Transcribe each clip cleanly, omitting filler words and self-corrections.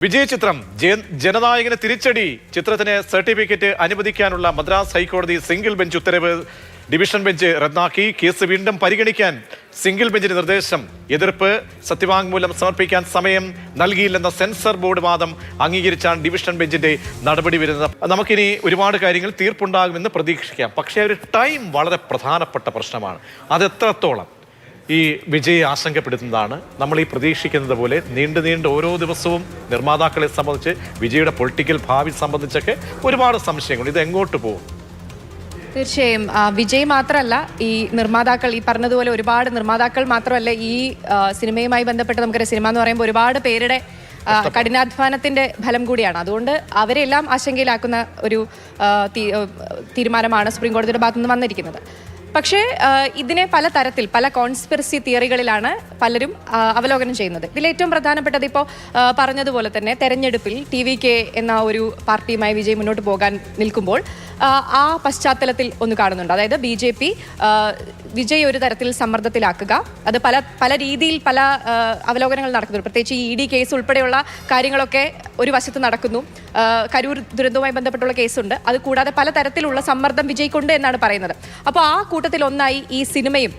വിജയ ചിത്രം ജനനായകന് തിരിച്ചടി. ചിത്രത്തിന് സർട്ടിഫിക്കറ്റ് അനുവദിക്കാനുള്ള മദ്രാസ് ഹൈക്കോടതി സിംഗിൾ ബെഞ്ച് ഉത്തരവ് ഡിവിഷൻ ബെഞ്ച് റദ്ദാക്കി. കേസ് വീണ്ടും പരിഗണിക്കാൻ സിംഗിൾ ബെഞ്ചിന് നിർദ്ദേശം. എതിർപ്പ് സത്യവാങ്മൂലം സമർപ്പിക്കാൻ സമയം നൽകിയില്ലെന്ന സെൻസർ ബോർഡ് വാദം അംഗീകരിച്ചാണ് ഡിവിഷൻ ബെഞ്ചിന്റെ നടപടി വരുന്നത്. നമുക്കിനി ഒരുപാട് കാര്യങ്ങൾ തീർപ്പുണ്ടാകുമെന്ന് പ്രതീക്ഷിക്കാം. പക്ഷേ ഒരു ടൈം വളരെ പ്രധാനപ്പെട്ട പ്രശ്നമാണ്. അത് എത്രത്തോളം ഈ വിജയെ ആശങ്കപ്പെടുത്തുന്നതാണ്. നമ്മൾ ഈ പ്രതീക്ഷിക്കുന്നത് പോലെ നീണ്ടു ഓരോ ദിവസവും നിർമ്മാതാക്കളെ സംബന്ധിച്ച് വിജയുടെ പൊളിറ്റിക്കൽ ഭാവി സംബന്ധിച്ചൊക്കെ ഒരുപാട് സംശയങ്ങൾ. ഇത് എങ്ങോട്ട് പോകും? തീർച്ചയായും വിജയ് മാത്രമല്ല, ഈ നിർമ്മാതാക്കൾ, ഈ പറഞ്ഞതുപോലെ ഒരുപാട് നിർമ്മാതാക്കൾ മാത്രമല്ല, ഈ സിനിമയുമായി ബന്ധപ്പെട്ട് നമുക്കറിയാം, സിനിമ എന്ന് പറയുമ്പോൾ ഒരുപാട് പേരുടെ കഠിനാധ്വാനത്തിന്റെ ഫലം കൂടിയാണ്. അതുകൊണ്ട് അവരെല്ലാം ആശങ്കയിലാക്കുന്ന ഒരു തീരുമാനമാണ് സുപ്രീം കോടതിയുടെ ഭാഗത്തുനിന്ന് വന്നിരിക്കുന്നത്. പക്ഷേ ഇതിനെ പല തരത്തിൽ, പല കോൺസ്പിറസി തിയറികളിലാണ് പലരും അവലോകനം ചെയ്യുന്നത്. ഇതിലേറ്റവും പ്രധാനപ്പെട്ടത് ഇപ്പോൾ പറഞ്ഞതുപോലെ തന്നെ തെരഞ്ഞെടുപ്പിൽ TVK എന്ന ഒരു പാർട്ടിയുമായി വിജയ് മുന്നോട്ട് പോകാൻ നിൽക്കുമ്പോൾ ആ പശ്ചാത്തലത്തിൽ ഒന്ന് കാണുന്നുണ്ട്. അതായത് BJP വിജയ് ഒരു തരത്തിൽ സമ്മർദ്ദത്തിലാക്കുക. അത് പല രീതിയിൽ പല അവലോകനങ്ങൾ നടക്കുന്നുണ്ട്. പ്രത്യേകിച്ച് ഈ ED കേസ് ഉൾപ്പെടെയുള്ള കാര്യങ്ങളൊക്കെ ഒരു വശത്ത് നടക്കുന്നു. കരൂർ ദുരന്തവുമായി ബന്ധപ്പെട്ടുള്ള കേസുണ്ട്. അത് കൂടാതെ പലതരത്തിലുള്ള സമ്മർദ്ദം വിജയ്ക്കുണ്ട് എന്നാണ് പറയുന്നത്. അപ്പോൾ ആ കൂട്ടത്തിൽ ഒന്നായി ഈ സിനിമയും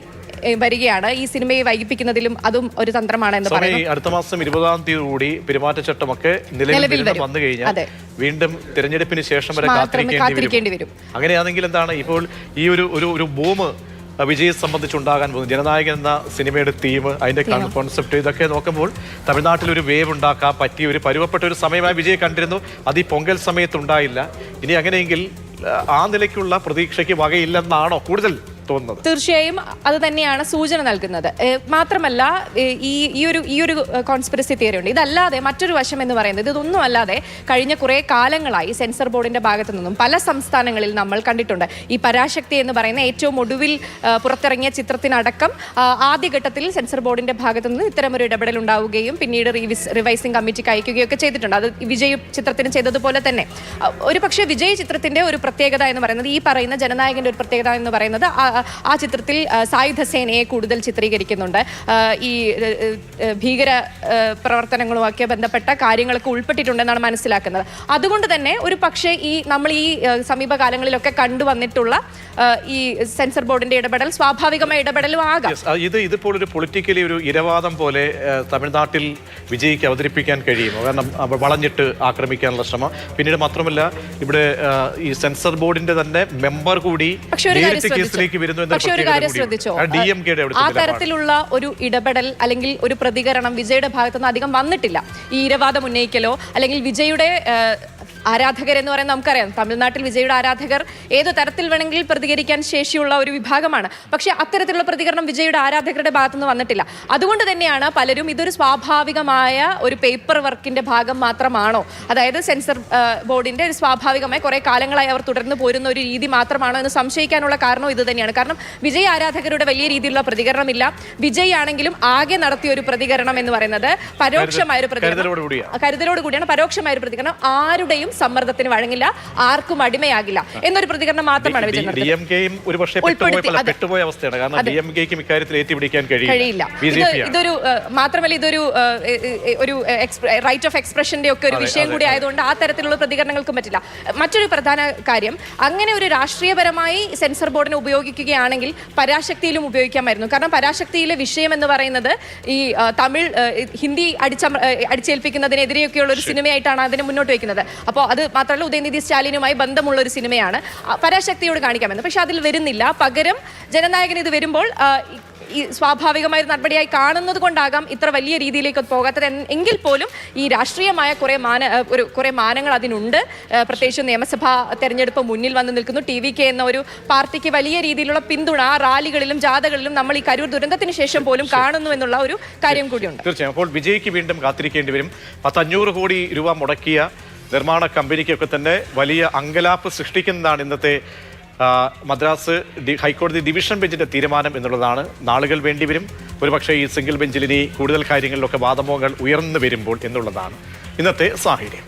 വരികയാണ്. ഈ സിനിമയെ വൈകിപ്പിക്കുന്നതിലും അതും ഒരു തന്ത്രമാണ് എന്ന് പറയുന്നത്. അടുത്ത മാസം 20-ാം തീയതി കൂടി പെരുമാറ്റച്ചട്ടമൊക്കെ നിലവിൽ വന്നു കഴിഞ്ഞാൽ വീണ്ടും തിരഞ്ഞെടുപ്പിന് ശേഷം വരെ കാത്തിരിക്കേണ്ടി വരും. അങ്ങനെയാണെങ്കിൽ എന്താണ് ഇപ്പോൾ ഈ ഒരു ബൂം വിജയെ സംബന്ധിച്ചുണ്ടാകാൻ പോകുന്നത്? ജനനായകൻ എന്ന സിനിമയുടെ തീം, അതിന്റെ കോൺസെപ്റ്റ്, ഇതൊക്കെ നോക്കുമ്പോൾ തമിഴ്നാട്ടിൽ ഒരു വേവ് ഉണ്ടാക്കാൻ പറ്റിയ ഒരു പരുവപ്പെട്ട ഒരു സമയമായി വിജയെ കണ്ടിരുന്നു. അത് ഈ പൊങ്കൽ സമയത്തുണ്ടായില്ല. ഇനി അങ്ങനെയെങ്കിൽ ആ നിലയ്ക്കുള്ള പ്രതീക്ഷയ്ക്ക് വകയില്ലെന്നാണോ കൂടുതൽ തോന്നുന്നത്? തീർച്ചയായും അത് തന്നെയാണ് സൂചന നൽകുന്നത്. മാത്രമല്ല, ഈ ഒരു കോൺസ്പിറസി തിയറി ഉണ്ട്. ഇതല്ലാതെ മറ്റൊരു വശം എന്ന് പറയുന്നത്, ഇതൊന്നും അല്ലാതെ കഴിഞ്ഞ കുറേ കാലങ്ങളായി സെൻസർ ബോർഡിന്റെ ഭാഗത്തു നിന്നും പല സംസ്ഥാനങ്ങളിൽ നമ്മൾ കണ്ടിട്ടുണ്ട്. ഈ പരാശക്തി എന്ന് പറയുന്ന ഏറ്റവും ഒടുവിൽ പുറത്തിറങ്ങിയ ചിത്രത്തിനടക്കം ആദ്യഘട്ടത്തിൽ സെൻസർ ബോർഡിന്റെ ഭാഗത്തു നിന്ന് ഇത്തരമൊരു ഇടപെടൽ ഉണ്ടാവുകയും പിന്നീട് റിവൈസിംഗ് കമ്മിറ്റിക്ക് അയക്കുകയൊക്കെ ചെയ്തിട്ടുണ്ട്. അത് വിജയ് ചിത്രത്തിന് ചെയ്തതുപോലെ തന്നെ. ഒരു പക്ഷേ വിജയ് ചിത്രത്തിന്റെ ഒരു പ്രത്യേകത എന്ന് പറയുന്നത്, ഈ പറയുന്ന ജനനായകന്റെ ഒരു പ്രത്യേകത എന്ന് പറയുന്നത്, ആ ചിത്രത്തിൽ സായുധ സേനയെ കൂടുതൽ ചിത്രീകരിക്കുന്നുണ്ട്. ഈ ഭീകര പ്രവർത്തനങ്ങളുമൊക്കെ ബന്ധപ്പെട്ട കാര്യങ്ങളൊക്കെ ഉൾപ്പെട്ടിട്ടുണ്ടെന്നാണ് മനസ്സിലാക്കുന്നത്. അതുകൊണ്ട് തന്നെ ഒരു പക്ഷേ നമ്മൾ ഈ സമീപകാലങ്ങളിലൊക്കെ കണ്ടുവന്നിട്ടുള്ള ഈ സെൻസർ ബോർഡിന്റെ ഇടപെടൽ സ്വാഭാവികമായ ഇടപെടലും ആകാം. ഇതിപ്പോൾ ഒരു പൊളിറ്റിക്കലി ഒരു ഇരവാദം പോലെ തമിഴ്നാട്ടിൽ വിജയിക്ക് അവതരിപ്പിക്കാൻ കഴിയുമോ? കാരണം വളഞ്ഞിട്ട് ആക്രമിക്കാനുള്ള ശ്രമം. പിന്നീട് മാത്രമല്ല, ഇവിടെ ഈ സെൻസർ ബോർഡിന്റെ തന്നെ മെമ്പർ കൂടി കേസിലേക്ക് വരുന്നു. പക്ഷെ ഒരു കാര്യം ശ്രദ്ധിച്ചോ, ആ തരത്തിലുള്ള ഒരു ഇടപെടൽ അല്ലെങ്കിൽ ഒരു പ്രതികരണം വിജയുടെ ഭാഗത്തുനിന്ന് അധികം വന്നിട്ടില്ല. ഈ ഇരവാദം ഉന്നയിക്കലോ അല്ലെങ്കിൽ വിജയുടെ ആരാധകരെന്ന് പറയുന്നത് നമുക്കറിയാം, തമിഴ്നാട്ടിൽ വിജയുടെ ആരാധകർ ഏത് തരത്തിൽ വേണമെങ്കിൽ പ്രതികരിക്കാൻ ശേഷിയുള്ള ഒരു വിഭാഗമാണ്. പക്ഷേ അത്തരത്തിലുള്ള പ്രതികരണം വിജയുടെ ആരാധകരുടെ ഭാഗത്തുനിന്ന് വന്നിട്ടില്ല. അതുകൊണ്ട് തന്നെയാണ് പലരും ഇതൊരു സ്വാഭാവികമായ ഒരു പേപ്പർ വർക്കിന്റെ ഭാഗം മാത്രമാണോ, അതായത് സെൻസർ ബോർഡിന്റെ ഒരു സ്വാഭാവികമായ കുറെ കാലങ്ങളായി അവർ തുടർന്ന് പോരുന്ന ഒരു രീതി മാത്രമാണോ എന്ന് സംശയിക്കാനുള്ള കാരണം ഇത് തന്നെയാണ്. കാരണം വിജയ് ആരാധകരുടെ വലിയ രീതിയിലുള്ള പ്രതികരണമില്ല. വിജയ് ആണെങ്കിലും ആകെ നടത്തിയ ഒരു പ്രതികരണം എന്ന് പറയുന്നത് പരോക്ഷമായ ഒരു കരുതലോടുകൂടിയാണ്. പരോക്ഷമായ ഒരു പ്രതികരണം, ആരുടെയും സമ്മർദ്ദത്തിന് വഴങ്ങില്ല, ആർക്കും അടിമയാകില്ല എന്നൊരു പ്രതികരണം മാത്രമാണ് കഴിയില്ല. ഇതൊരു മാത്രമല്ല, ഇതൊരു റൈറ്റ് ഓഫ് എക്സ്പ്രഷന്റെ ഒക്കെ ഒരു വിഷയം കൂടി ആയതുകൊണ്ട് ആ തരത്തിലുള്ള പ്രതികരണങ്ങൾക്കും പറ്റില്ല. മറ്റൊരു പ്രധാന കാര്യം, അങ്ങനെ ഒരു രാഷ്ട്രീയപരമായി സെൻസർ ബോർഡിനെ ഉപയോഗിക്കുകയാണെങ്കിൽ പരാശക്തിയിലും ഉപയോഗിക്കാമായിരുന്നു. കാരണം പരാശക്തിയിലെ വിഷയം എന്ന് പറയുന്നത് ഈ ഹിന്ദി അടിച്ചേൽപ്പിക്കുന്നതിനെതിരെയൊക്കെയുള്ള ഒരു സിനിമയായിട്ടാണ് അതിനെ മുന്നോട്ട് വയ്ക്കുന്നത്. അപ്പോൾ അത് മാത്രമല്ല, ഉദയനിധി സ്റ്റാലിനുമായി ബന്ധമുള്ള ഒരു സിനിമയാണ്. പരാശക്തിയോട് കാണിക്കാമെന്ന്. പക്ഷെ അതിൽ വരുന്നില്ല. പകരം ജനനായകൻ ഇത് വരുമ്പോൾ ഈ സ്വാഭാവികമായ നടപടിയായി കാണുന്നത് കൊണ്ടാകാം ഇത്ര വലിയ രീതിയിലേക്ക് പോകാത്തത്. എങ്കിൽ പോലും ഈ രാഷ്ട്രീയമായ കുറെ മാനങ്ങൾ അതിനുണ്ട്. പ്രത്യേകിച്ച് നിയമസഭാ തെരഞ്ഞെടുപ്പ് മുന്നിൽ വന്ന് നിൽക്കുന്നു. TVK എന്ന ഒരു പാർട്ടിക്ക് വലിയ രീതിയിലുള്ള പിന്തുണ ആ റാലികളിലും ജാഥകളിലും നമ്മൾ ഈ കരൂർ ദുരന്തത്തിന് ശേഷം പോലും കാണുന്നു എന്നുള്ള ഒരു കാര്യം കൂടിയുണ്ട്. തീർച്ചയായും അപ്പോൾ വിജയ്ക്ക് വീണ്ടും കാത്തിരിക്കേണ്ടി വരും. 500 കോടി രൂപ മുടക്കിയ നിർമ്മാണ കമ്പനിക്കൊക്കെ തന്നെ വലിയ അങ്കലാപ്പ് സൃഷ്ടിക്കുന്നതാണ് ഇന്നത്തെ മദ്രാസ് ഹൈക്കോടതി ഡിവിഷൻ ബെഞ്ചിന്റെ തീരുമാനം എന്നുള്ളതാണ്. നാളുകൾ വേണ്ടിവരും. ഒരുപക്ഷെ ഈ സിംഗിൾ ബെഞ്ചിൽ ഇനി കൂടുതൽ കാര്യങ്ങളിലൊക്കെ വാദമുഖങ്ങൾ ഉയർന്നു വരുമ്പോൾ എന്നുള്ളതാണ് ഇന്നത്തെ സാഹചര്യം.